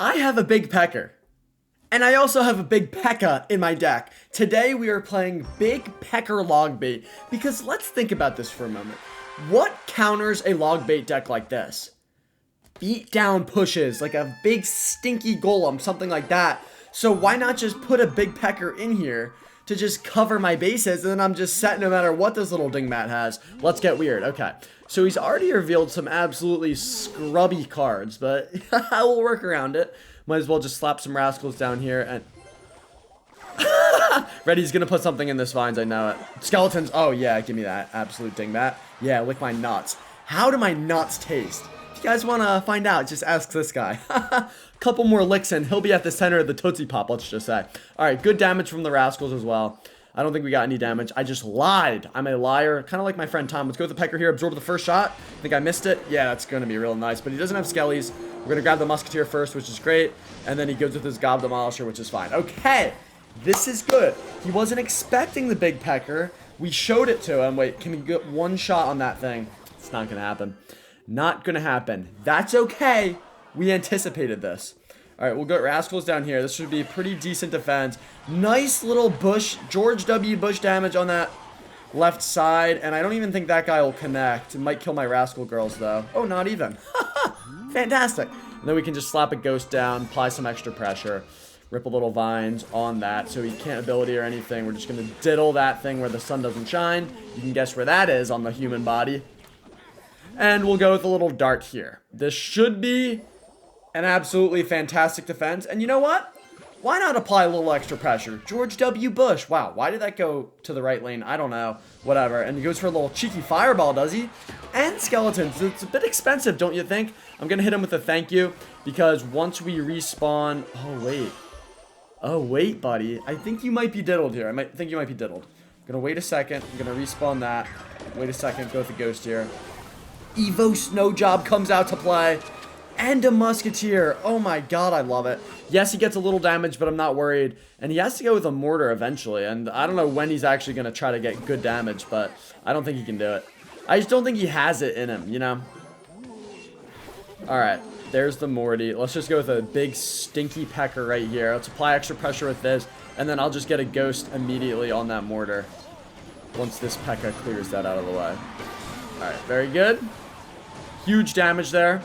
I have a big Pecker. And I also have a big Pekka in my deck. Today we are playing Big Pecker Logbait because let's think about this for a moment. What counters a Logbait deck like this? Beat down pushes, like a big stinky golem, something like that. So why not just put a big Pecker in here to just cover my bases, and then I'm just set no matter what this little dingbat has. Let's get weird. Okay, so he's already revealed some absolutely scrubby cards, but I will work around it. Might as well just slap some rascals down here and... Ready, he's gonna put something in this vines, I know it. Skeletons, oh yeah, give me that absolute dingbat. Yeah, lick my nuts. How do my nuts taste? If you guys wanna find out, just ask this guy. Couple more licks and he'll be at the center of the Tootsie Pop, let's just say. Alright, good damage from the rascals as well. I don't think we got any damage. I just lied. I'm a liar. Kind of like my friend Tom. Let's go with the Pecker here. Absorb the first shot. I think I missed it. Yeah, that's going to be real nice. But he doesn't have skellies. We're going to grab the Musketeer first, which is great. And then he goes with his Gob Demolisher, which is fine. Okay. This is good. He wasn't expecting the big Pecker. We showed it to him. Wait, can we get one shot on that thing? It's not going to happen. Not going to happen. That's okay. We anticipated this. Alright, we'll go Rascals down here. This should be a pretty decent defense. Nice little Bush, George W. Bush damage on that left side. And I don't even think that guy will connect. It might kill my Rascal girls, though. Oh, not even. Fantastic. And then we can just slap a Ghost down, apply some extra pressure. Rip a little Vines on that so he can't ability or anything. We're just going to diddle that thing where the sun doesn't shine. You can guess where that is on the human body. And we'll go with a little Dart here. This should be an absolutely fantastic defense. And you know what? Why not apply a little extra pressure? George W. Bush. Wow, why did that go to the right lane? I don't know. Whatever. And he goes for a little cheeky fireball, does he? And skeletons. It's a bit expensive, don't you think? I'm going to hit him with a thank you because once we respawn... Oh, wait. Oh, wait, buddy. I think you might be diddled here. I think you might be diddled. I'm going to wait a second. I'm going to respawn that. Wait a second. Go with the Ghost here. Evo Snow Job comes out to play. And a Musketeer. Oh my god, I love it. Yes, he gets a little damage, but I'm not worried. And he has to go with a Mortar eventually. And I don't know when he's actually going to try to get good damage, but I don't think he can do it. I just don't think he has it in him, you know? Alright, there's the Morty. Let's just go with a big stinky Pecker right here. Let's apply extra pressure with this. And then I'll just get a Ghost immediately on that Mortar. Once this Pekka clears that out of the way. Alright, very good. Huge damage there.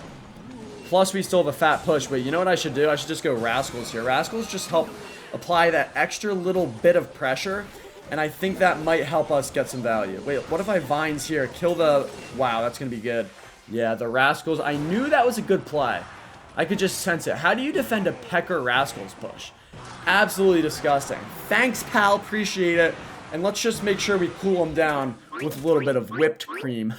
Plus, we still have a fat push. But you know what I should do? I should just go Rascals here. Rascals just help apply that extra little bit of pressure. And I think that might help us get some value. Wait, what if I Vines here? Kill the... Wow, that's going to be good. Yeah, the Rascals. I knew that was a good play. I could just sense it. How do you defend a Pecker Rascals push? Absolutely disgusting. Thanks, pal. Appreciate it. And let's just make sure we cool them down with a little bit of whipped cream.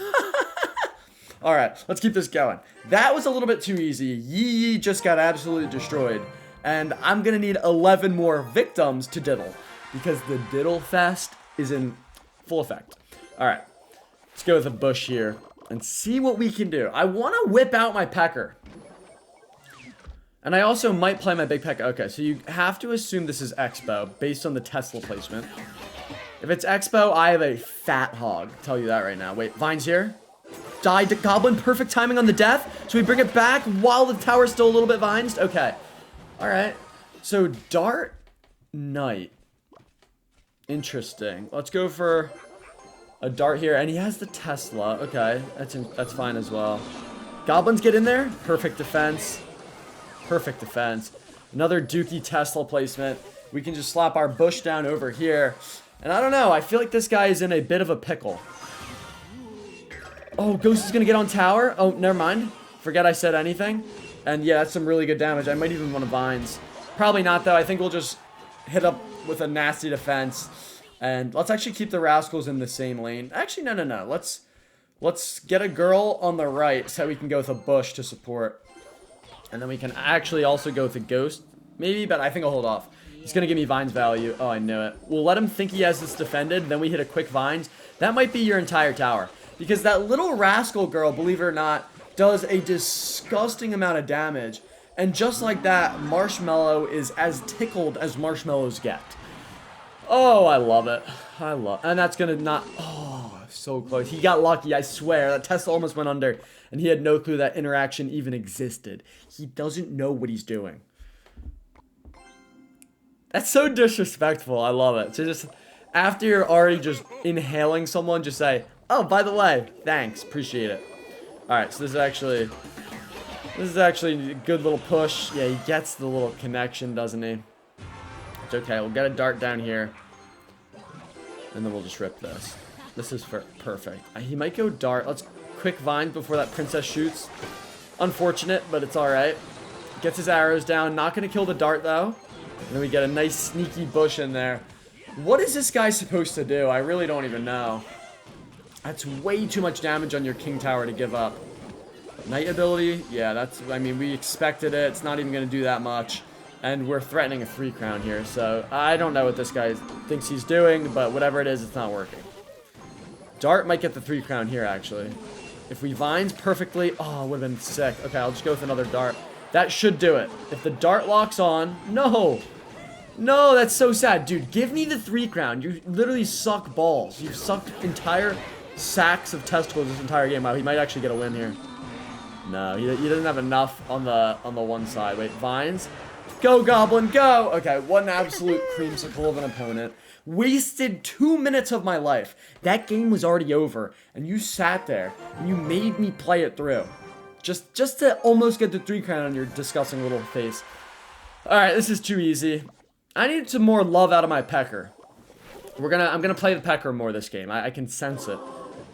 Alright, let's keep this going. That was a little bit too easy. Yee just got absolutely destroyed. And I'm going to need 11 more victims to diddle. Because the diddle fest is in full effect. Alright, let's go with a Bush here. And see what we can do. I want to whip out my Pecker. And I also might play my big Pecker. Okay, so you have to assume this is Expo. Based on the Tesla placement. If it's Expo, I have a fat hog. I'll tell you that right now. Wait, Vines here. Died Goblin, perfect timing on the death. So we bring it back while the tower's still a little bit Vinesed. Okay. Alright. So Dart Knight. Interesting. Let's go for a Dart here. And he has the Tesla. Okay. That's fine as well. Goblins get in there. Perfect defense. Perfect defense. Another Dookie Tesla placement. We can just slap our Bush down over here. And I don't know. I feel like this guy is in a bit of a pickle. Oh, Ghost is going to get on tower. Oh, never mind. Forget I said anything. And yeah, that's some really good damage. I might even want to Vines. Probably not, though. I think we'll just hit up with a nasty defense. And let's actually keep the Rascals in the same lane. Actually, no. Let's get a girl on the right so we can go with a Bush to support. And then we can actually also go with a Ghost. Maybe, but I think I'll hold off. He's going to give me Vines value. Oh, I knew it. We'll let him think he has this defended. Then we hit a quick Vines. That might be your entire tower. Because that little Rascal girl, believe it or not, does a disgusting amount of damage. And just like that, Marshmallow is as tickled as marshmallows get. Oh, I love it. And that's going to not... Oh, so close. He got lucky, I swear. That Tesla almost went under, and he had no clue that interaction even existed. He doesn't know what he's doing. That's so disrespectful. I love it. So just, after you're already just inhaling someone, just say, oh, by the way, thanks. Appreciate it. Alright, so this is actually a good little push. Yeah, he gets the little connection, doesn't he? It's okay. We'll get a dart down here. And then we'll just rip this. This is perfect. He might go dart. Let's quick vine before that princess shoots. Unfortunate, but it's alright. Gets his arrows down. Not going to kill the dart, though. And then we get a nice sneaky bush in there. What is this guy supposed to do? I really don't even know. That's way too much damage on your king tower to give up. Knight ability, yeah, that's, I mean, we expected it. It's not even going to do that much. And we're threatening a 3 crown here, so I don't know what this guy thinks he's doing, but whatever it is, it's not working. Dart might get the 3 crown here, actually. If we vines perfectly, oh, it would have been sick. Okay, I'll just go with another dart. That should do it. If the dart locks on, no! No, that's so sad. Dude, give me the 3 crown. You literally suck balls. You've sucked entire sacks of testicles this entire game. Wow, he might actually get a win here. No, he doesn't have enough on the one side. Wait, vines? Go, Goblin, go! Okay, what an absolute creamsicle of an opponent. Wasted 2 minutes of my life. That game was already over, and you sat there, and you made me play it through. Just to almost get the 3 crown on your disgusting little face. Alright, this is too easy. I need some more love out of my Pecker. I'm gonna play the Pecker more this game. I can sense it.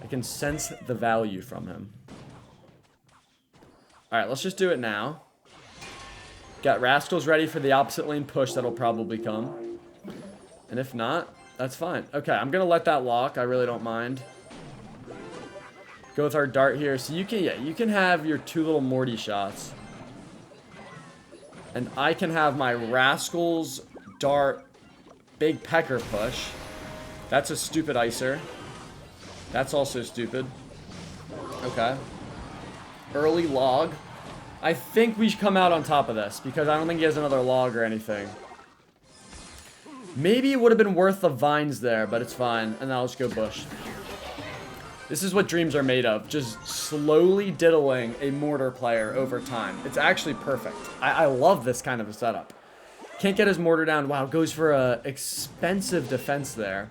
I can sense the value from him. Alright, let's just do it now. Got Rascals ready for the opposite lane push that'll probably come. And if not, that's fine. Okay, I'm gonna let that lock. I really don't mind. Go with our dart here. So you can, yeah, you can have your 2 little Morty shots. And I can have my Rascals, dart, big Pecker push. That's a stupid icer. That's also stupid. Okay. Early log. I think we should come out on top of this, because I don't think he has another log or anything. Maybe it would have been worth the vines there, but it's fine. And now let's go bush. This is what dreams are made of. Just slowly diddling a mortar player over time. It's actually perfect. I love this kind of a setup. Can't get his mortar down. Wow, goes for a expensive defense there.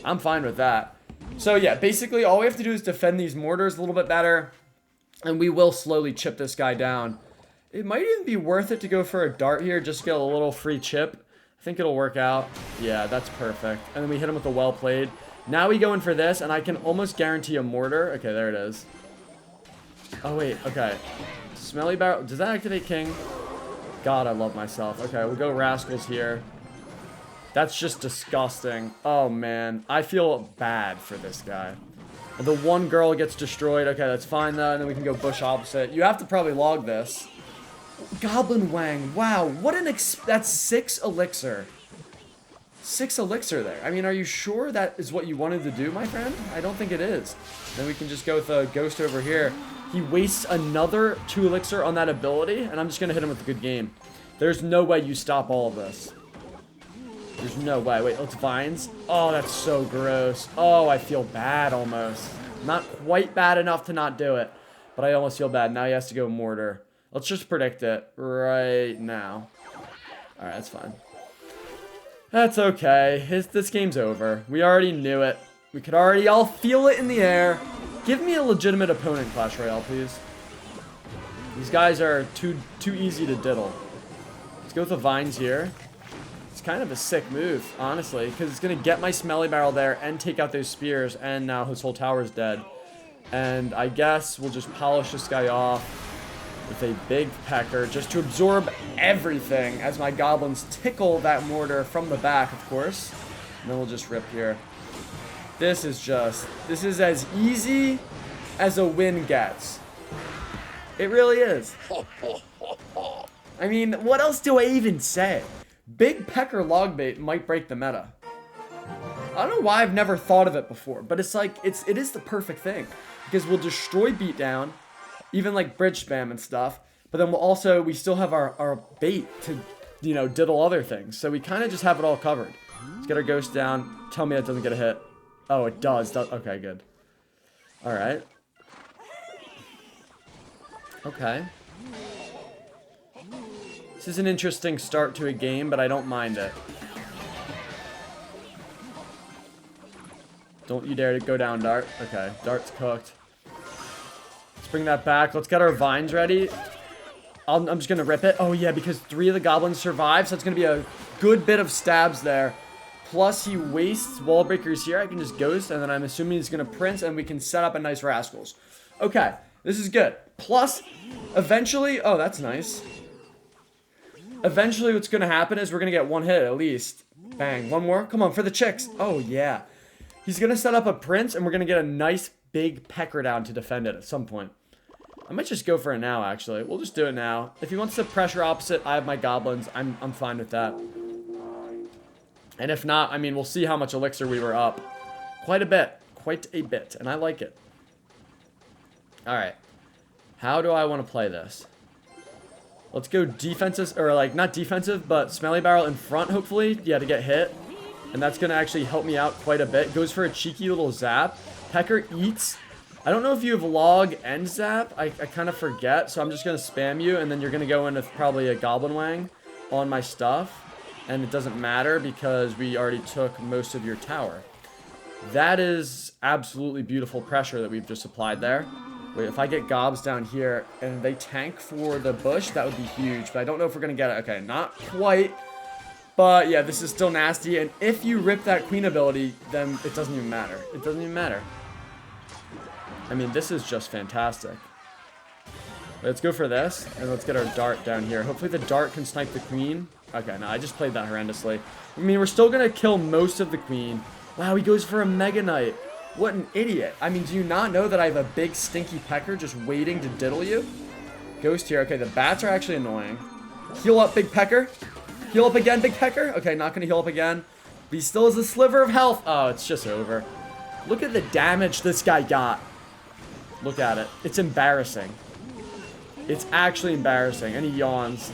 I'm fine with that. So yeah, basically all we have to do is defend these mortars a little bit better. And we will slowly chip this guy down. It might even be worth it to go for a dart here. Just to get a little free chip. I think it'll work out. Yeah, that's perfect. And then we hit him with a well played. Now we go in for this, and I can almost guarantee a mortar. Okay, there it is. Oh, wait. Okay. Smelly barrel. Does that activate king? God, I love myself. Okay, we'll go Rascals here. That's just disgusting. Oh, man. I feel bad for this guy. The one girl gets destroyed. Okay, that's fine, though. And then we can go bush opposite. You have to probably log this. Goblin Wang. Wow, what an that's 6 elixir. 6 elixir there. I mean, are you sure that is what you wanted to do, my friend? I don't think it is. Then we can just go with a ghost over here. He wastes another 2 elixir on that ability, and I'm just going to hit him with a good game. There's no way you stop all of this. There's no way. Wait, let's vines. Oh, that's so gross. Oh, I feel bad almost. Not quite bad enough to not do it, but I almost feel bad. Now he has to go mortar. Let's just predict it right now. Alright, that's fine. That's okay. This game's over. We already knew it. We could already all feel it in the air. Give me a legitimate opponent, Clash Royale, please. These guys are too easy to diddle. Let's go with the vines here. It's kind of a sick move, honestly, because it's going to get my smelly barrel there and take out those spears, and now his whole tower's dead. And I guess we'll just polish this guy off with a big Pecker, just to absorb everything as my goblins tickle that mortar from the back, of course. And then we'll just rip here. This is as easy as a win gets. It really is. I mean, what else do I even say? Big Pecker logbait might break the meta. I don't know why I've never thought of it before, but it's like, it is the perfect thing. Because we'll destroy beatdown, even like bridge spam and stuff, but then we still have our bait to, you know, diddle other things. So we kind of just have it all covered. Let's get our ghost down. Tell me that doesn't get a hit. Oh, it does. Okay, good. Alright. Okay. This is an interesting start to a game, but I don't mind it. Don't you dare to go down, Dart. Okay, Dart's cooked. Let's bring that back. Let's get our vines ready. I'm just going to rip it. Oh, yeah, because 3 of the goblins survive, so it's going to be a good bit of stabs there. Plus, he wastes wall breakers here. I can just ghost, and then I'm assuming he's going to prince, and we can set up a nice rascals. Okay, this is good. Plus, eventually... Oh, that's nice. Eventually, what's going to happen is we're going to get 1 hit at least. Bang. 1 more. Come on, for the chicks. Oh, yeah. He's going to set up a prince, and we're going to get a nice big Pecker down to defend it at some point. I might just go for it now, actually. We'll just do it now. If he wants to pressure opposite, I have my goblins. I'm fine with that. And if not, I mean, we'll see how much elixir we were up. Quite a bit. Quite a bit. And I like it. Alright. How do I want to play this? Let's go defensive, or like, not defensive, but smelly barrel in front, hopefully. Yeah, to get hit. And that's going to actually help me out quite a bit. Goes for a cheeky little zap. Pecker eats. I don't know if you have log and zap. I kind of forget. So I'm just going to spam you. And then you're going to go into probably a goblin wang on my stuff. And it doesn't matter because we already took most of your tower. That is absolutely beautiful pressure that we've just applied there. Wait, if I get gobs down here and they tank for the bush, that would be huge. But I don't know if we're going to get it. Okay, not quite. But yeah, this is still nasty. And if you rip that queen ability, then it doesn't even matter. It doesn't even matter. I mean, this is just fantastic. Let's go for this. And let's get our dart down here. Hopefully the dart can snipe the queen. Okay, no, I just played that horrendously. I mean, we're still going to kill most of the queen. Wow, he goes for a Mega Knight. What an idiot. I mean, do you not know that I have a big stinky Pecker just waiting to diddle you? Ghost here. Okay, the bats are actually annoying. Heal up, big Pecker. Heal up again, big Pecker. Okay, not going to heal up again. But he still has a sliver of health. Oh, it's just over. Look at the damage this guy got. Look at it. It's embarrassing. It's actually embarrassing. And he yawns.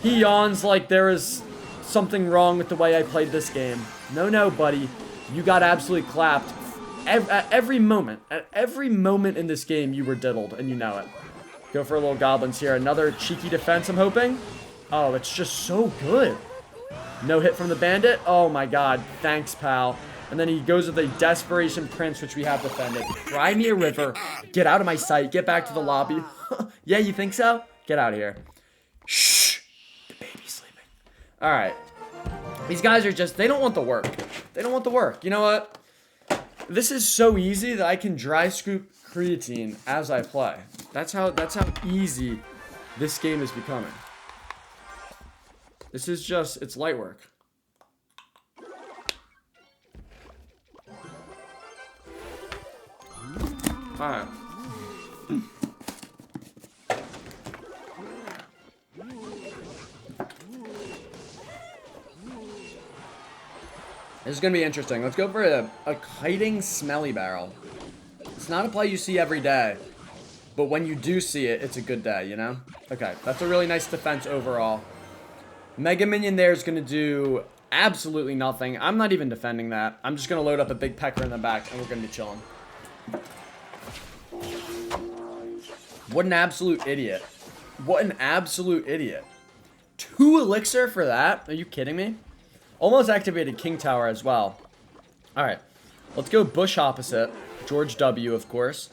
He yawns like there is something wrong with the way I played this game. No, buddy. You got absolutely clapped. At every moment in this game, you were diddled, and you know it. Go for a little goblins here. Another cheeky defense, I'm hoping. Oh, it's just so good. No hit from the bandit. Oh, my God. Thanks, pal. And then he goes with a Desperation Prince, which we have defended. Cry me a river. Get out of my sight. Get back to the lobby. Yeah, you think so? Get out of here. Shh. The baby's sleeping. All right. These guys are just, they don't want the work. They don't want the work. You know what? This is so easy that I can dry scoop creatine as I play. That's how easy this game is becoming. This is just, it's light work. Alright. This is going to be interesting. Let's go for a kiting smelly barrel. It's not a play you see every day. But when you do see it, it's a good day, you know? Okay, that's a really nice defense overall. Mega Minion there is going to do absolutely nothing. I'm not even defending that. I'm just going to load up a big Pecker in the back, and we're going to be chilling. What an absolute idiot. What an absolute idiot. 2 elixir for that? Are you kidding me? Almost activated King Tower as well. Alright. Let's go bush opposite. George W, of course.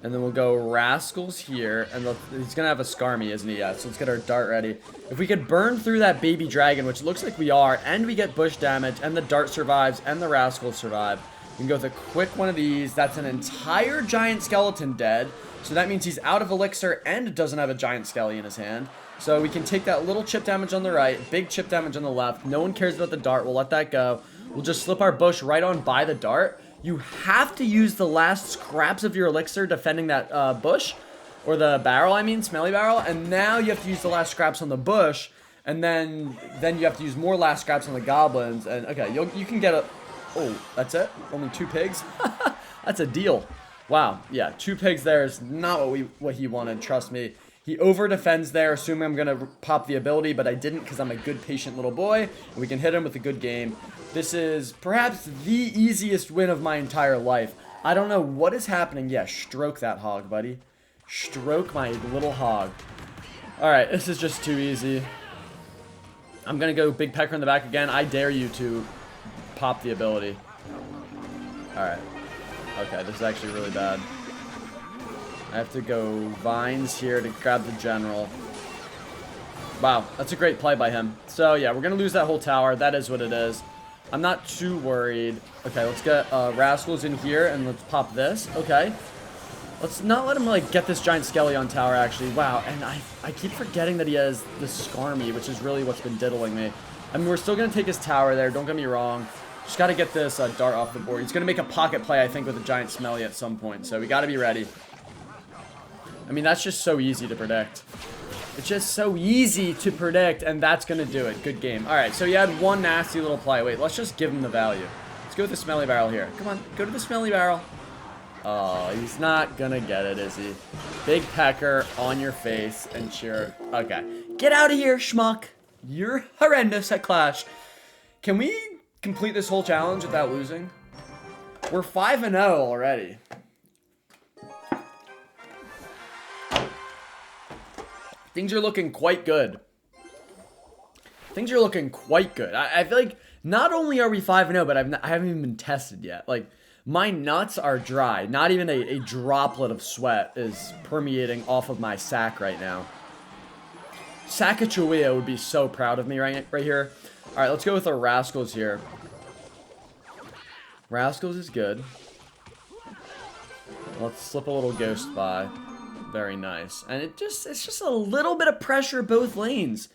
And then we'll go Rascals here. And he's going to have a Skarmy, isn't he? Yeah, so let's get our dart ready. If we could burn through that baby dragon, which looks like we are, and we get bush damage, and the dart survives, and the Rascals survive, we can go with a quick one of these. That's an entire giant skeleton dead. So that means he's out of elixir and doesn't have a giant skelly in his hand. So we can take that little chip damage on the right, big chip damage on the left. No one cares about the dart. We'll let that go. We'll just slip our bush right on by the dart. You have to use the last scraps of your elixir defending that bush. Or the barrel, I mean, smelly barrel. And now you have to use the last scraps on the bush. And then you have to use more last scraps on the goblins. And okay, you can get a... Oh, that's it? Only 2 pigs? That's a deal. Wow, yeah, 2 pigs there is not what he wanted, trust me. He over-defends there, assuming I'm going to pop the ability, but I didn't because I'm a good, patient little boy. And we can hit him with a good game. This is perhaps the easiest win of my entire life. I don't know what is happening. Yeah, stroke that hog, buddy. Stroke my little hog. Alright, this is just too easy. I'm going to go Big Pecker in the back again. I dare you to pop the ability. Alright. Okay, this is actually really bad. I have to go Vines here to grab the general. Wow, that's a great play by him. So, yeah, we're going to lose that whole tower. That is what it is. I'm not too worried. Okay, let's get Rascals in here, and let's pop this. Okay. Let's not let him, like, get this giant Skeleton tower, actually. Wow, and I keep forgetting that he has the Skarmy, which is really what's been diddling me. I mean, we're still going to take his tower there. Don't get me wrong. Just got to get this dart off the board. He's going to make a pocket play, I think, with a giant Smelly at some point. So we got to be ready. I mean, that's just so easy to predict. It's just so easy to predict, and that's going to do it. Good game. All right, so he had one nasty little play. Wait, let's just give him the value. Let's go with the Smelly Barrel here. Come on, go to the Smelly Barrel. Oh, he's not going to get it, is he? Big Pecker on your face and cheer. Okay. Get out of here, schmuck. You're horrendous at Clash. Can we complete this whole challenge without losing? We're 5-0 already. Things are looking quite good. Things are looking quite good. I feel like not only are we 5-0, but I haven't even been tested yet. Like, my nuts are dry. Not even a droplet of sweat is permeating off of my sack right now. Sacagawea would be so proud of me right here. All right, let's go with our Rascals here. Rascals is good. Let's slip a little Ghost by. Very nice. And it's just a little bit of pressure both lanes.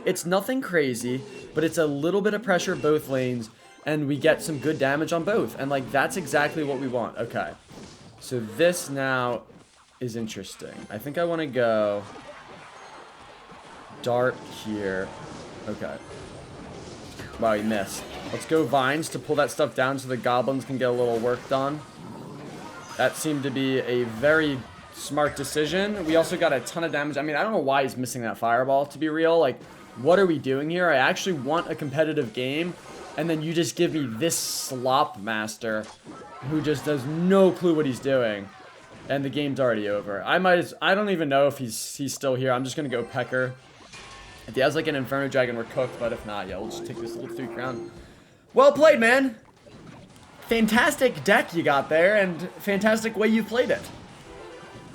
It's nothing crazy, but it's a little bit of pressure both lanes, and we get some good damage on both. And, like, that's exactly what we want. Okay. So this now is interesting. I think I want to go Dart here. Okay. Wow, he missed. Let's go Vines to pull that stuff down so the goblins can get a little work done. That seemed to be a very smart decision. We also got a ton of damage. I mean, I don't know why he's missing that fireball, to be real. Like, what are we doing here? I actually want a competitive game, and then you just give me this slop master who just does no clue what he's doing, and the game's already over. I don't even know if he's still here. I'm just gonna go Pecker. If he has like an Inferno Dragon, we're cooked, but if not, yeah, we'll just take this little 3 crown. Well played, man. Fantastic deck you got there, and fantastic way you played it.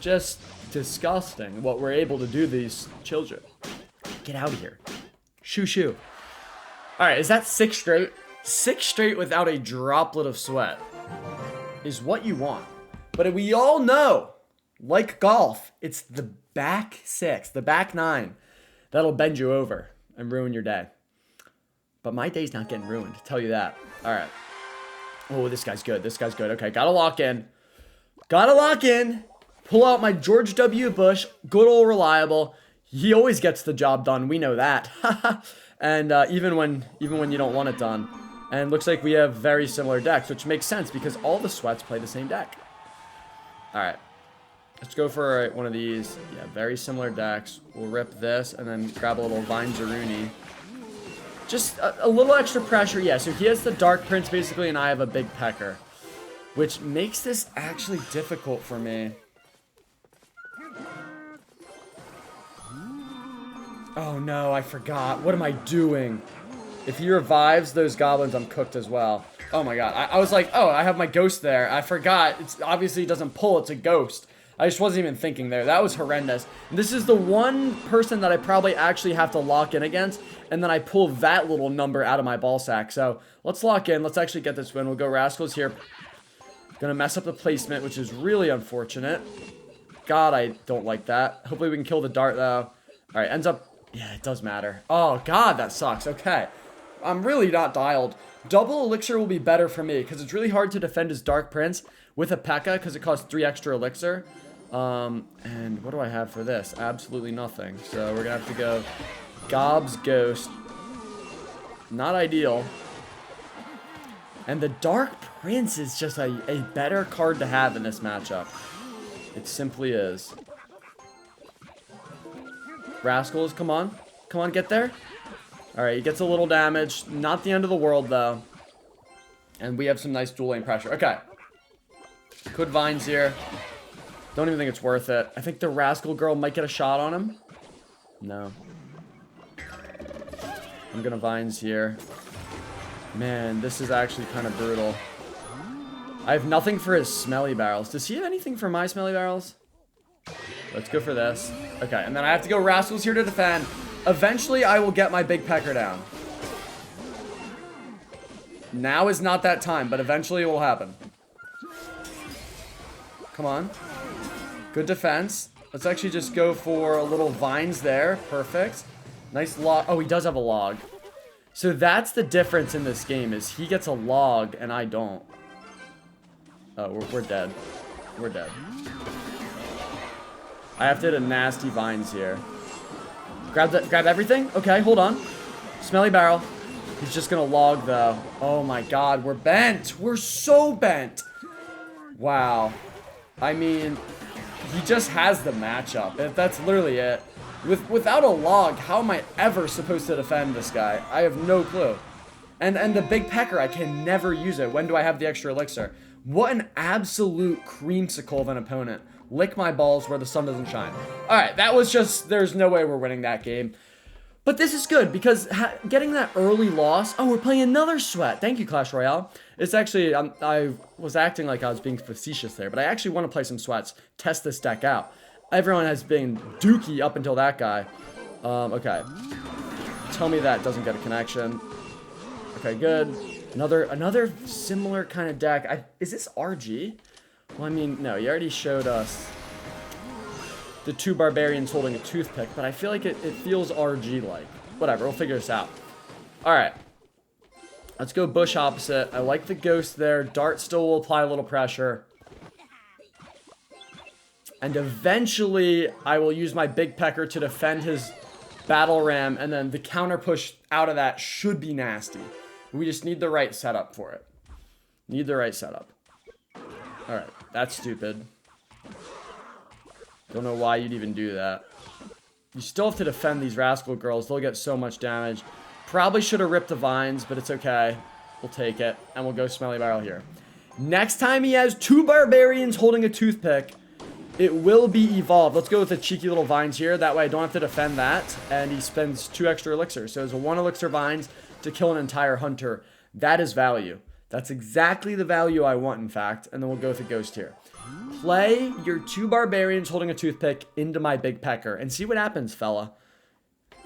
Just disgusting what we're able to do to these children. Get out of here. Shoo shoo. Alright, is that 6 straight? 6 straight without a droplet of sweat is what you want. But we all know, like golf, it's the back 6, the back 9, that'll bend you over and ruin your day. But my day's not getting ruined, tell you that. Alright. Oh, this guy's good. This guy's good. Okay, gotta lock in. Gotta lock in. Pull out my George W. Bush, good old reliable. He always gets the job done. We know that. And even when you don't want it done. And looks like we have very similar decks, which makes sense because all the sweats play the same deck. All right, let's go for one of these. Yeah, very similar decks. We'll rip this and then grab a little Vine Zaruni. Just a little extra pressure. Yeah, so he has the Dark Prince basically, and I have a Big Pecker, which makes this actually difficult for me. Oh no, I forgot. What am I doing? If he revives those goblins, I'm cooked as well. Oh my god. I was like, oh, I have my ghost there. I forgot. It's obviously it doesn't pull. It's a ghost. I just wasn't even thinking there. That was horrendous. This is the one person that I probably actually have to lock in against, and then I pull that little number out of my ball sack. So let's lock in. Let's actually get this win. We'll go Rascals here. Gonna mess up the placement, which is really unfortunate. God, I don't like that. Hopefully we can kill the dart, though. All right, ends up... Yeah, it does matter. Oh, God, that sucks. Okay. I'm really not dialed. Double Elixir will be better for me, because it's really hard to defend his Dark Prince with a P.E.K.K.A, because it costs 3 extra Elixir. And what do I have for this? Absolutely nothing. So we're going to have to go Gob's Ghost. Not ideal. And the Dark Prince is just a better card to have in this matchup. It simply is. Rascals, come on. Come on, get there. Alright, he gets a little damage. Not the end of the world, though. And we have some nice dual lane pressure. Okay. Good vines here. Don't even think it's worth it. I think the Rascal girl might get a shot on him. No. I'm gonna vines here. Man, this is actually kind of brutal. I have nothing for his smelly barrels. Does he have anything for my smelly barrels? Let's go for this. Okay, and then I have to go Rascals here to defend. Eventually, I will get my big Pecker down. Now is not that time, but eventually it will happen. Come on. Good defense. Let's actually just go for a little vines there. Perfect. Nice log. Oh, he does have a log. So that's the difference in this game, is he gets a log and I don't. Oh, we're dead. We're dead. I have to hit a nasty vines here. Grab everything? Okay, hold on. Smelly barrel. He's just gonna log though. Oh my god, we're bent. We're so bent. Wow. I mean, he just has the matchup. That's literally it. Without a log, how am I ever supposed to defend this guy? I have no clue. And the big Pecker, I can never use it. When do I have the extra elixir? What an absolute creamsicle of an opponent. Lick my balls where the sun doesn't shine. Alright, that was just... There's no way we're winning that game. But this is good, because getting that early loss... Oh, we're playing another sweat. Thank you, Clash Royale. It's actually... I was acting like I was being facetious there, but I actually want to play some sweats. Test this deck out. Everyone has been dookie up until that guy. Okay. Tell me that doesn't get a connection. Okay, good. Another similar kind of deck. Is this RG? Well, I mean, no, you already showed us the two barbarians holding a toothpick, but I feel like it feels RG-like. Whatever, we'll figure this out. Alright. Let's go bush opposite. I like the ghost there. Dart still will apply a little pressure. And eventually, I will use my big Pecker to defend his battle ram, and then the counter push out of that should be nasty. We just need the right setup for it. Need the right setup. Alright, that's stupid. Don't know why you'd even do that. You still have to defend these Rascal girls. They'll get so much damage. Probably should have ripped the vines, but it's okay. We'll take it, and we'll go Smelly Barrel here. Next time he has two barbarians holding a toothpick, it will be evolved. Let's go with the cheeky little vines here. That way I don't have to defend that, and he spends 2 extra elixirs. So it's a 1 elixir vines to kill an entire hunter. That is value. That's exactly the value I want, in fact. And then we'll go with a ghost here. Play your 2 barbarians holding a toothpick into my big Pecker and see what happens, fella.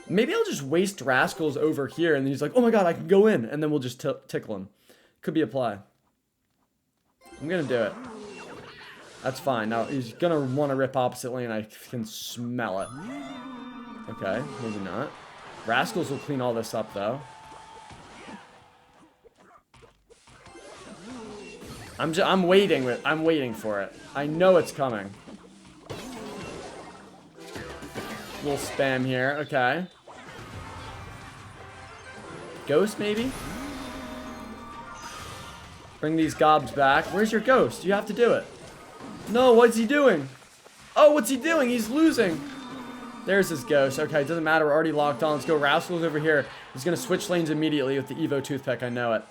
Maybe I'll just waste Rascals over here, and then he's like, oh my god, I can go in. And then we'll just tickle him. Could be a play. I'm going to do it. That's fine. Now, he's going to want to rip opposite lane. I can smell it. Okay, maybe not. Rascals will clean all this up, though. I'm waiting for it. I know it's coming. Little spam here. Okay. Ghost, maybe? Bring these gobs back. Where's your ghost? You have to do it. No, what's he doing? Oh, what's he doing? He's losing. There's his ghost. Okay, it doesn't matter. We're already locked on. Let's go Rascals over here. He's going to switch lanes immediately with the Evo Toothpick. I know it.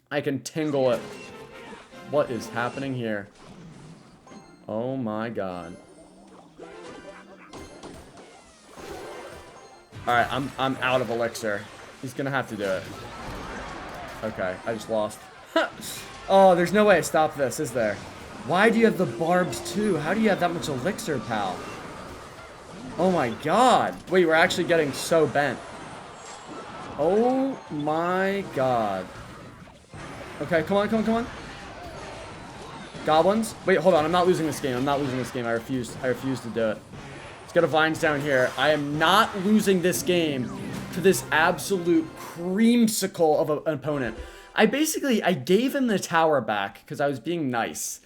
I can tingle it. What is happening here? Oh my god. Alright, I'm out of elixir. He's gonna have to do it. Okay, I just lost. Oh, there's no way I stop this, is there? Why do you have the barbs too? How do you have that much elixir, pal? Oh my god. Wait, we're actually getting so bent. Oh my god. Okay, come on, come on, come on. Goblins. Wait, hold on. I'm not losing this game. I'm not losing this game. I refuse to do it. Let's go to vines down here. I am not losing this game to this absolute creamsicle of an opponent. I gave him the tower back because I was being nice.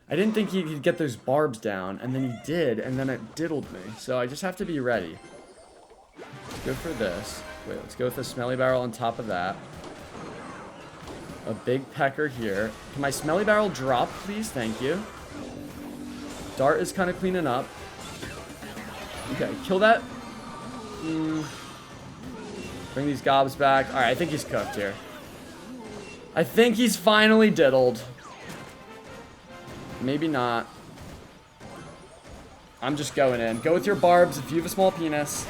I didn't think he'd get those barbs down, and then he did, and then it diddled me. So I just have to be ready. Let's go for this. Wait, let's go with the Smelly Barrel on top of that. A big Pecker here. Can my Smelly Barrel drop, please? Thank you. Dart is kind of cleaning up. Okay, kill that. Bring these gobs back. Alright, I think he's cooked here. I think he's finally diddled. Maybe not. I'm just going in. Go with your barbs if you have a small penis.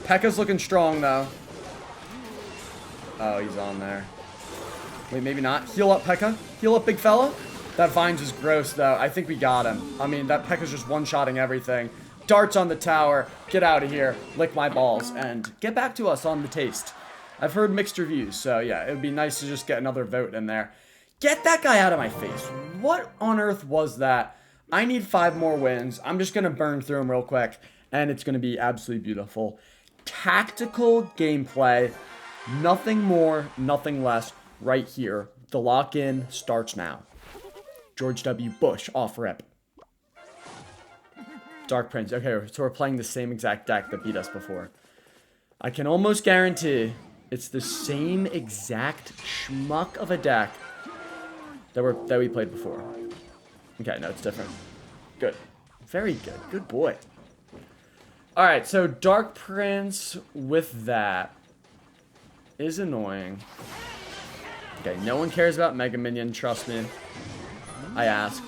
Pekka's looking strong, though. Oh, he's on there. Wait, maybe not. Heal up, Pekka. Heal up, big fella. That Vines is gross, though. I think we got him. I mean, that Pekka's just one-shotting everything. Darts on the tower. Get out of here. Lick my balls. And get back to us on the taste. I've heard mixed reviews, so yeah, it would be nice to just get another vote in there. Get that guy out of my face. What on earth was that? I need 5 more wins. I'm just going to burn through them real quick, and it's going to be absolutely beautiful. Tactical gameplay. Nothing more, nothing less right here. The lock-in starts now. George W. Bush off rip. Dark Prince. Okay, so we're playing the same exact deck that beat us before. I can almost guarantee it's the same exact schmuck of a deck that we played before. Okay, no, it's different. Good. Very good. Good boy. Alright, so Dark Prince with that is annoying. Okay, no one cares about Mega Minion, trust me. I asked.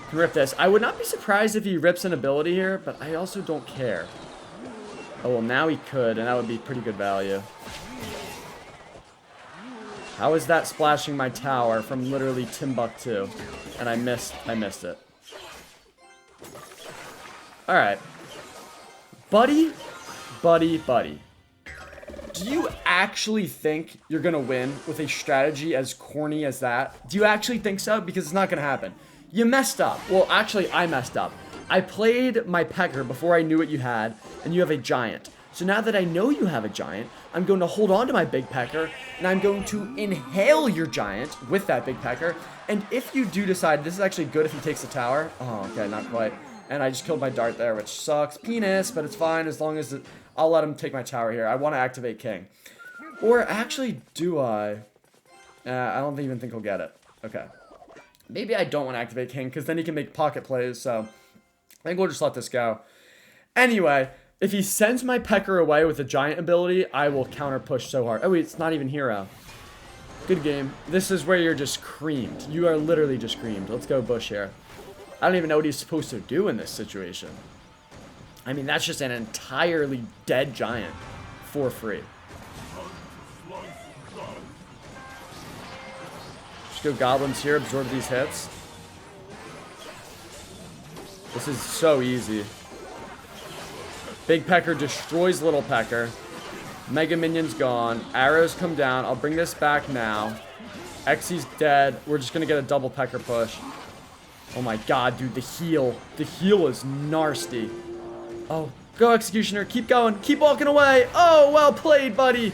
Can rip this. I would not be surprised if he rips an ability here, but I also don't care. Oh, well, now he could, and that would be pretty good value. How is that splashing my tower from literally Timbuktu? And I missed it. Alright. Buddy. Do you actually think you're gonna win with a strategy as corny as that? Do you actually think so? Because it's not gonna happen. You messed up. Well, actually, I messed up. I played my Pecker before I knew what you had, and you have a giant. So now that I know you have a giant, I'm going to hold on to my big Pecker, and I'm going to inhale your giant with that big Pecker. And if you do decide, this is actually good if he takes the tower. Oh, okay, not quite. And I just killed my dart there, which sucks. Penis, but it's fine as long as I'll let him take my tower here. I want to activate King. Or actually, do I? I don't even think he'll get it. Okay. Maybe I don't want to activate King, because then he can make pocket plays, so I think we'll just let this go. Anyway, if he sends my Pecker away with a giant ability, I will counter push so hard. Oh, wait, it's not even hero. Good game. This is where you're just creamed. You are literally just creamed. Let's go Bush here. I don't even know what he's supposed to do in this situation. I mean, that's just an entirely dead giant for free. Just go goblins here, absorb these hits. This is so easy. Big Pecker destroys Little Pecker. Mega Minion's gone. Arrows come down. I'll bring this back now. Xy's dead. We're just going to get a double Pecker push. Oh my god, dude. The heal. The heal is nasty. Oh, go Executioner. Keep going. Keep walking away. Oh, well played, buddy.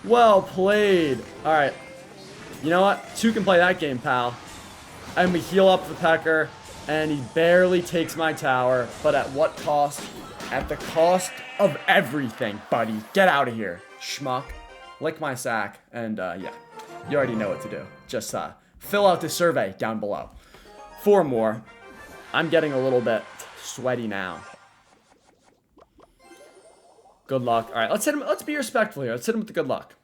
Well played. All right. You know what? 2 can play that game, pal. And we heal up the Pecker. And he barely takes my tower. But at what cost? At the cost of everything, buddy. Get out of here, schmuck. Lick my sack. And, yeah. You already know what to do. Just, fill out the survey down below. 4 more. I'm getting a little bit sweaty now. Good luck. All right, let's hit him. Let's be respectful here. Let's hit him with the good luck.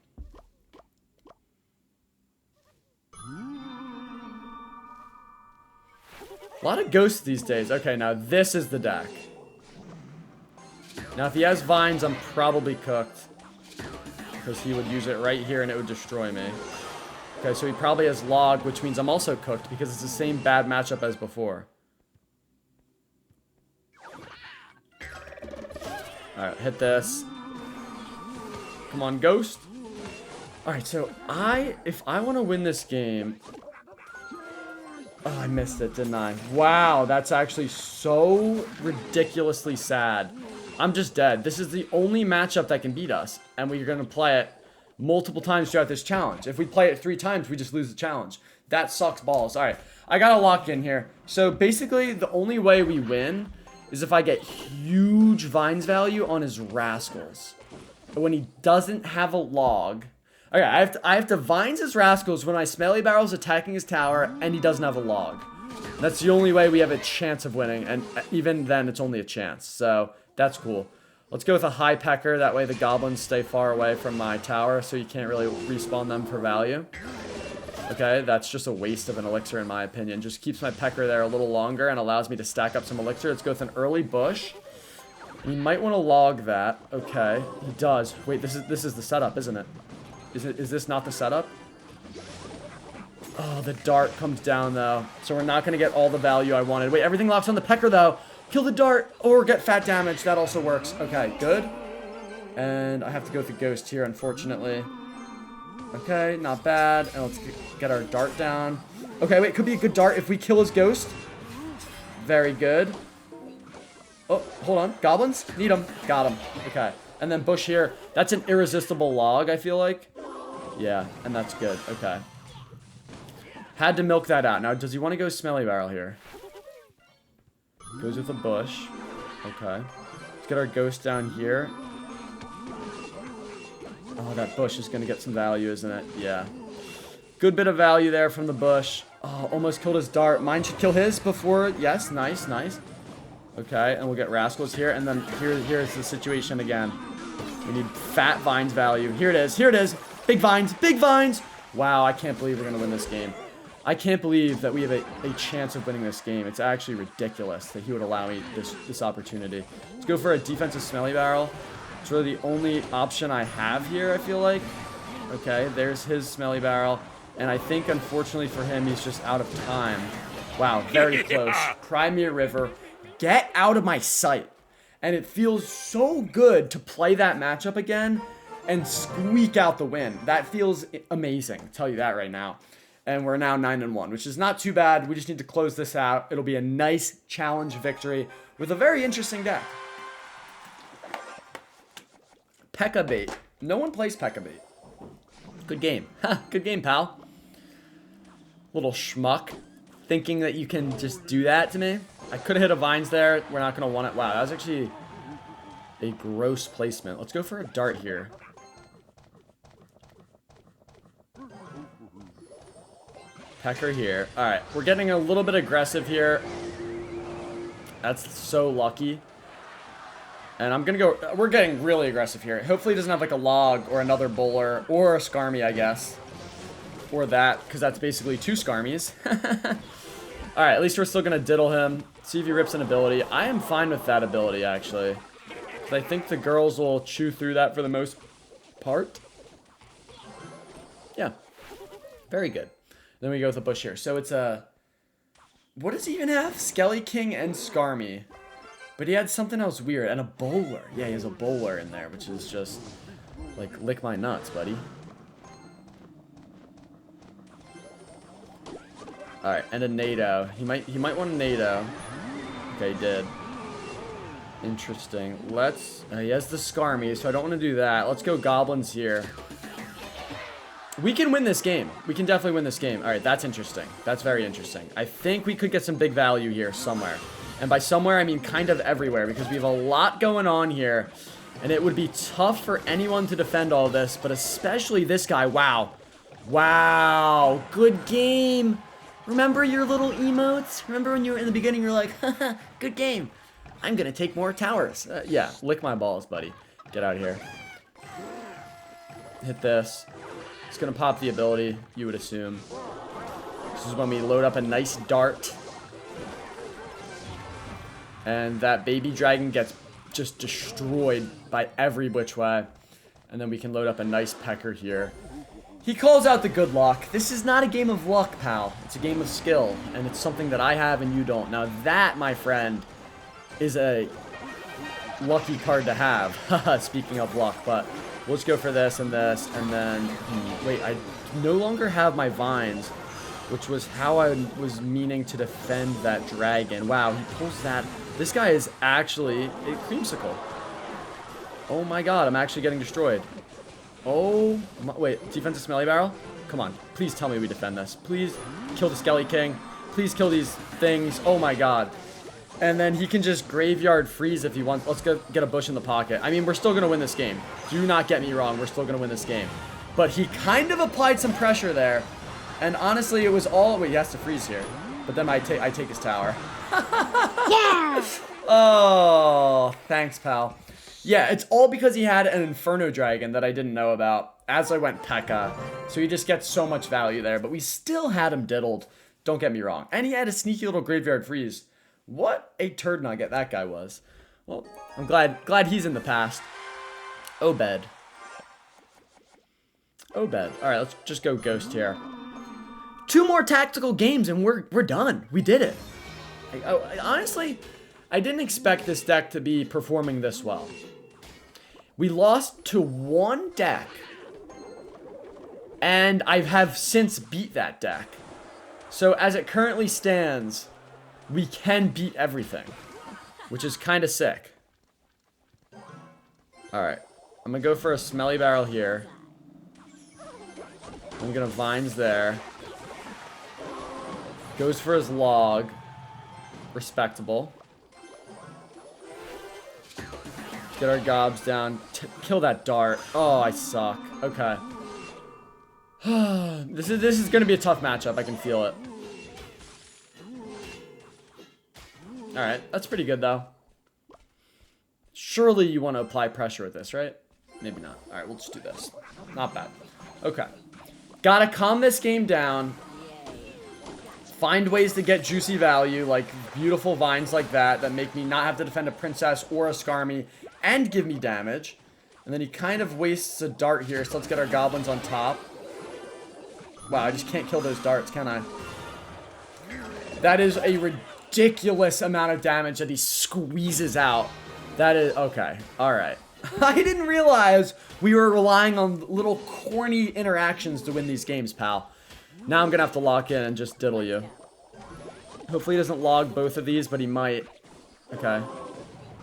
A lot of ghosts these days. Okay, now this is the deck. Now, if he has vines, I'm probably cooked. Because he would use it right here and it would destroy me. Okay, so he probably has log, which means I'm also cooked because it's the same bad matchup as before. Alright, hit this. Come on, ghost. Alright, so if I want to win this game... Oh, I missed it, didn't I? Wow, that's actually so ridiculously sad. I'm just dead. This is the only matchup that can beat us, and we're going to play it multiple times throughout this challenge. If we play it 3 times, we just lose the challenge. That sucks balls. All right, I got to lock in here. So basically, the only way we win is if I get huge vines value on his rascals. But when he doesn't have a log... Okay, I have to vines his rascals when my smelly barrel's attacking his tower and he doesn't have a log. That's the only way we have a chance of winning, and even then, it's only a chance. So, that's cool. Let's go with a high Pecker. That way the goblins stay far away from my tower, so you can't really respawn them for value. Okay, that's just a waste of an elixir in my opinion. Just keeps my Pecker there a little longer and allows me to stack up some elixir. Let's go with an early bush. You might want to log that. Okay, he does. Wait, this is the setup, isn't it? Is this not the setup? Oh, the dart comes down, though. So we're not going to get all the value I wanted. Wait, everything locks on the Pecker, though. Kill the dart or get fat damage. That also works. Okay, good. And I have to go with the ghost here, unfortunately. Okay, not bad. And let's get our dart down. Okay, wait, could be a good dart if we kill his ghost. Very good. Oh, hold on. Goblins? Need them. Got them. Okay. And then bush here. That's an irresistible log, I feel like. Yeah, and that's good. Okay. Had to milk that out. Now, does he want to go smelly barrel here? Goes with a bush. Okay. Let's get our ghost down here. Oh, that bush is going to get some value, isn't it? Yeah. Good bit of value there from the bush. Oh, almost killed his dart. Mine should kill his before. Yes, nice, nice. Okay, and we'll get rascals here. And then here's the situation again. We need fat vines value. Here it is. Here it is. Big vines. Big vines. Wow, I can't believe we're going to win this game. I can't believe that we have a chance of winning this game. It's actually ridiculous that he would allow me this opportunity. Let's go for a defensive smelly barrel. It's really the only option I have here, I feel like. Okay, there's his smelly barrel. And I think, unfortunately for him, he's just out of time. Wow, very close. Crimea River, get out of my sight. And it feels so good to play that matchup again and squeak out the win. That feels amazing, I'll tell you that right now. And we're now 9-1, which is not too bad. We just need to close this out. It'll be a nice challenge victory with a very interesting deck. Pekka bait. No one plays Pekka bait. Good game. Good game, pal. Little schmuck. Thinking that you can just do that to me. I could have hit a vines there. We're not going to want it. Wow, that was actually a gross placement. Let's go for a dart here. Pecker here. Alright, we're getting a little bit aggressive here. That's so lucky. And I'm gonna go... We're getting really aggressive here. Hopefully he doesn't have like a log or another bowler or a Skarmy, I guess. Or that, because that's basically 2 Skarmies. Alright, at least we're still gonna diddle him. See if he rips an ability. I am fine with that ability, actually. Because I think the girls will chew through that for the most part. Yeah. Very good. Then we go with a bush here. So it's a... What does he even have? Skelly King and Skarmy. But he had something else weird. And a bowler. Yeah, he has a bowler in there, which is just... Like, lick my nuts, buddy. Alright, and a NATO. He might want a NATO. Okay, he did. Interesting. Let's... he has the Skarmy, so I don't want to do that. Let's go goblins here. We can win this game. We can definitely win this game. All right, that's interesting. That's very interesting. I think we could get some big value here somewhere. And by somewhere, I mean kind of everywhere, because we have a lot going on here. And it would be tough for anyone to defend all this, but especially this guy. Wow. Wow. Good game. Remember your little emotes? Remember when you were in the beginning, you were like, haha, good game. I'm going to take more towers. Yeah, lick my balls, buddy. Get out of here. Hit this. It's going to pop the ability, you would assume. This is when we load up a nice dart. And that baby dragon gets just destroyed by every which way. And then we can load up a nice Pecker here. He calls out the good luck. This is not a game of luck, pal. It's a game of skill. And it's something that I have and you don't. Now that, my friend, is a lucky card to have. Speaking of luck, but... Let's go for this, and then... wait, I no longer have my vines, which was how I was meaning to defend that dragon. Wow, he pulls that. This guy is actually a creamsicle. Oh my god, I'm actually getting destroyed. Oh, wait, defensive smelly barrel? Come on, please tell me we defend this. Please kill the Skelly King. Please kill these things. Oh my god. And then he can just graveyard freeze if he wants. Let's go get a bush in the pocket. I mean, we're still going to win this game. Do not get me wrong. We're still going to win this game. But he kind of applied some pressure there. And honestly, it was all... Wait, he has to freeze here. But then I take his tower. Yeah! Oh, thanks, pal. Yeah, it's all because he had an Inferno Dragon that I didn't know about as I went Pekker. So he just gets so much value there. But we still had him diddled. Don't get me wrong. And he had a sneaky little Graveyard Freeze. What a turd nugget that guy was. Well, I'm glad he's in the past. Obed. Obed. Alright, let's just go Ghost here. 2 more tactical games and we're done. We did it. Honestly, I didn't expect this deck to be performing this well. We lost to 1 deck. And I have since beat that deck. So as it currently stands, we can beat everything. Which is kind of sick. Alright. I'm going to go for a Smelly Barrel here. I'm going to Vines there. Goes for his Log. Respectable. Get our gobs down. Kill that dart. Oh, I suck. Okay. This is going to be a tough matchup. I can feel it. Alright, that's pretty good though. Surely you want to apply pressure with this, right? Maybe not. Alright, we'll just do this. Not bad. Okay. Gotta calm this game down. Find ways to get juicy value, like beautiful vines like that make me not have to defend a princess or a Skarmy and give me damage. And then he kind of wastes a dart here, so let's get our goblins on top. Wow, I just can't kill those darts, can I? That is a ridiculous amount of damage that he squeezes out. That is... okay. Alright. I didn't realize we were relying on little corny interactions to win these games, pal. Now I'm gonna have to lock in and just diddle you. Hopefully he doesn't log both of these, but he might. Okay.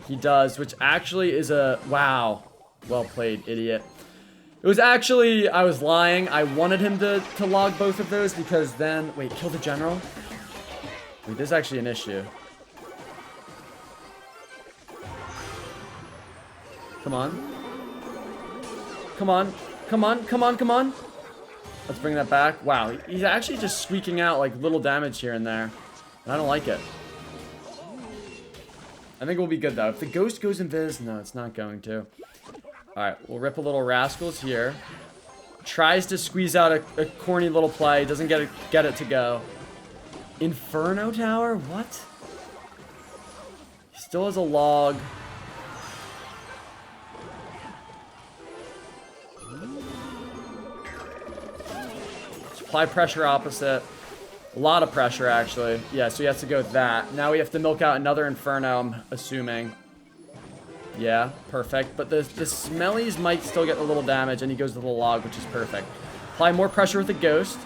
He does, which actually is a... wow. Well played, idiot. It was actually... I was lying. I wanted him to log both of those because then... wait, kill the general? Wait, this is actually an issue. Come on. Come on. Come on. Come on. Come on. Let's bring that back. Wow, he's actually just squeaking out like little damage here and there. And I don't like it. I think we'll be good though. If the ghost goes invis, no, it's not going to. Alright, we'll rip a little Rascals here. Tries to squeeze out a corny little play. Doesn't get it to go. Inferno Tower? What? He still has a log. Apply pressure opposite. A lot of pressure, actually. Yeah, so he has to go with that. Now we have to milk out another Inferno, I'm assuming. Yeah, perfect. But the Smellies might still get a little damage, and he goes to the log, which is perfect. Apply more pressure with the Ghost.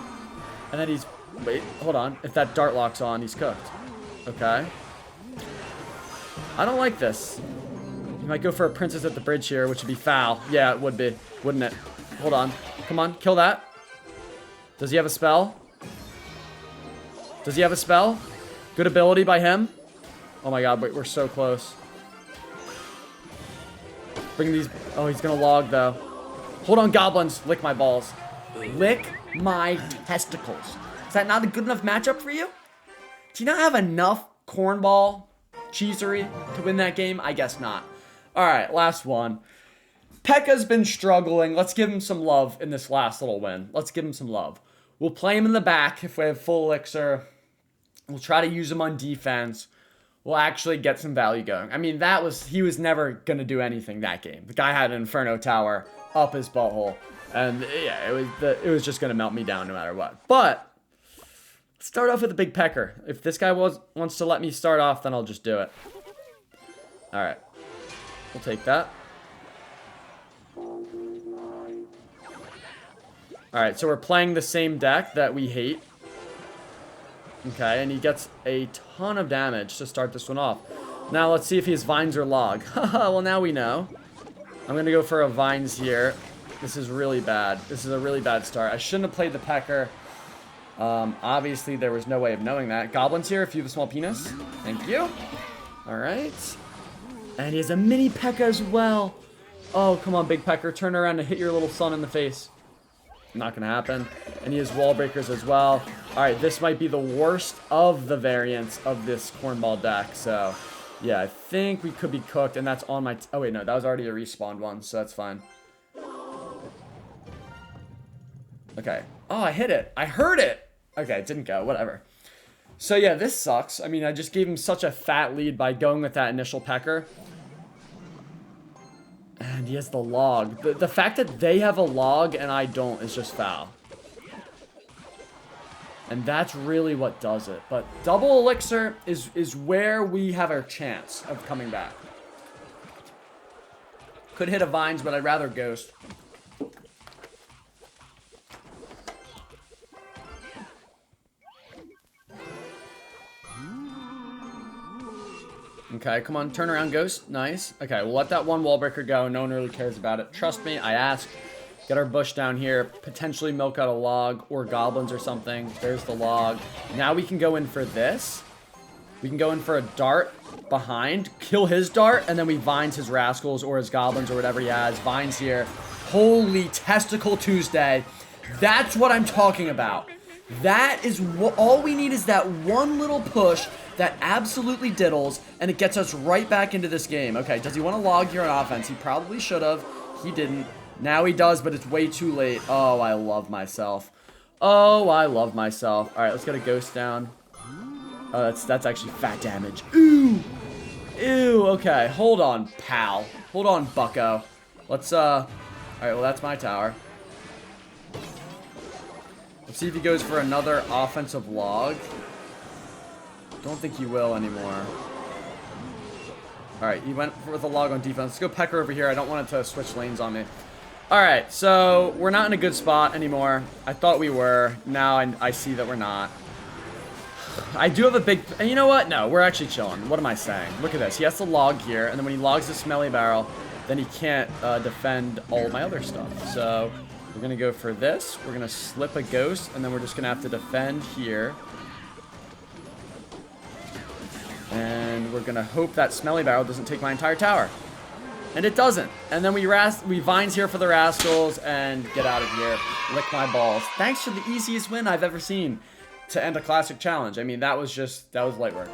And then he's... wait, hold on. If that dart locks on, he's cooked. Okay. I don't like this. He might go for a Princess at the bridge here, which would be foul. Yeah, it would be. Wouldn't it? Hold on. Come on, kill that. Does he have a spell? Does he have a spell? Good ability by him. Oh my god, wait, we're so close. Bring these... oh, he's gonna log, though. Hold on, goblins. Lick my balls. Lick my testicles. Is that not a good enough matchup for you? Do you not have enough cornball cheesery to win that game? I guess not. Alright, last one. Pekka's been struggling. Let's give him some love in this last little win. Let's give him some love. We'll play him in the back if we have full elixir. We'll try to use him on defense. We'll actually get some value going. I mean, he was never going to do anything that game. The guy had an Inferno Tower up his butthole. And yeah, it was just going to melt me down no matter what. But let's start off with a big Pecker. If this guy wants to let me start off, then I'll just do it. All right. We'll take that. Alright, so we're playing the same deck that we hate. Okay, and he gets a ton of damage to start this one off. Now, let's see if he has Vines or Log. Haha, well, now we know. I'm going to go for a Vines here. This is really bad. This is a really bad start. I shouldn't have played the Pecker. Obviously, there was no way of knowing that. Goblins here, if you have a small penis. Thank you. Alright. And he has a mini Pecker as well. Oh, come on, big Pecker. Turn around and hit your little son in the face. Not gonna happen. And he has wall breakers as well. Alright, this might be the worst of the variants of this cornball deck, so... Yeah, I think we could be cooked, and that's on my... Oh, wait, no, that was already a respawned one, so that's fine. Okay. Oh, I hit it. I heard it! Okay, it didn't go. Whatever. So, yeah, this sucks. I mean, I just gave him such a fat lead by going with that initial Pecker. And he has the log. The fact that they have a log and I don't is just foul. And that's really what does it. But double elixir is where we have our chance of coming back. Could hit a vines, but I'd rather ghost. Okay, come on, turn around, ghost. Nice. Okay, we'll let that one wall breaker go. No one really cares about it. Trust me, I asked. Get our bush down here, potentially milk out a log or goblins or something. There's the log. Now we can go in for this. We can go in for a dart behind, kill his dart, and then we vines his rascals or his goblins or whatever he has. Vines here. Holy Testicle Tuesday. That's what I'm talking about. That is what all we need is that one little push that absolutely diddles, and it gets us right back into this game. Okay, does he want to log here on offense? He probably should have. He didn't. Now he does, but it's way too late. Oh, I love myself. Oh, I love myself. All right, let's get a ghost down. Oh, that's actually fat damage. Ooh. Ew, okay. Hold on, pal. Hold on, bucko. Let's, all right, well, that's my tower. Let's see if he goes for another offensive log. Don't think he will anymore. All right, he went with a log on defense. Let's go Pecker over here. I don't want it to switch lanes on me. All right, so we're not in a good spot anymore. I thought we were. Now I see that we're not. I do have a big... And you know what? No, we're actually chilling. What am I saying? Look at this. He has to log here, and then when he logs the smelly barrel, then he can't defend all my other stuff. So we're going to go for this. We're going to slip a ghost, and then we're just going to have to defend here. And we're going to hope that smelly barrel doesn't take my entire tower. And it doesn't. And then we vines here for the rascals and get out of here. Lick my balls. Thanks for the easiest win I've ever seen to end a classic challenge. I mean, that was light work.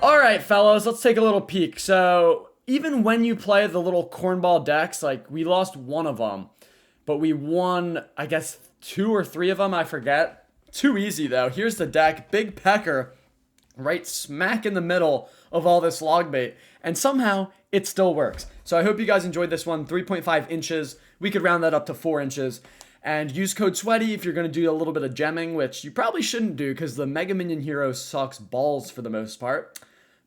All right, fellows, let's take a little peek. So even when you play the little cornball decks, like we lost one of them, but we won, I guess, 2 or 3 of them. I forget. Too easy though. Here's the deck. Big Pecker right smack in the middle of all this log bait. And somehow it still works. So I hope you guys enjoyed this one. 3.5 inches. We could round that up to 4 inches. And use code SWEATY if you're going to do a little bit of gemming, which you probably shouldn't do because the Mega Minion hero sucks balls for the most part.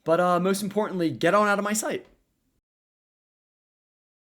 But most importantly, get on out of my sight.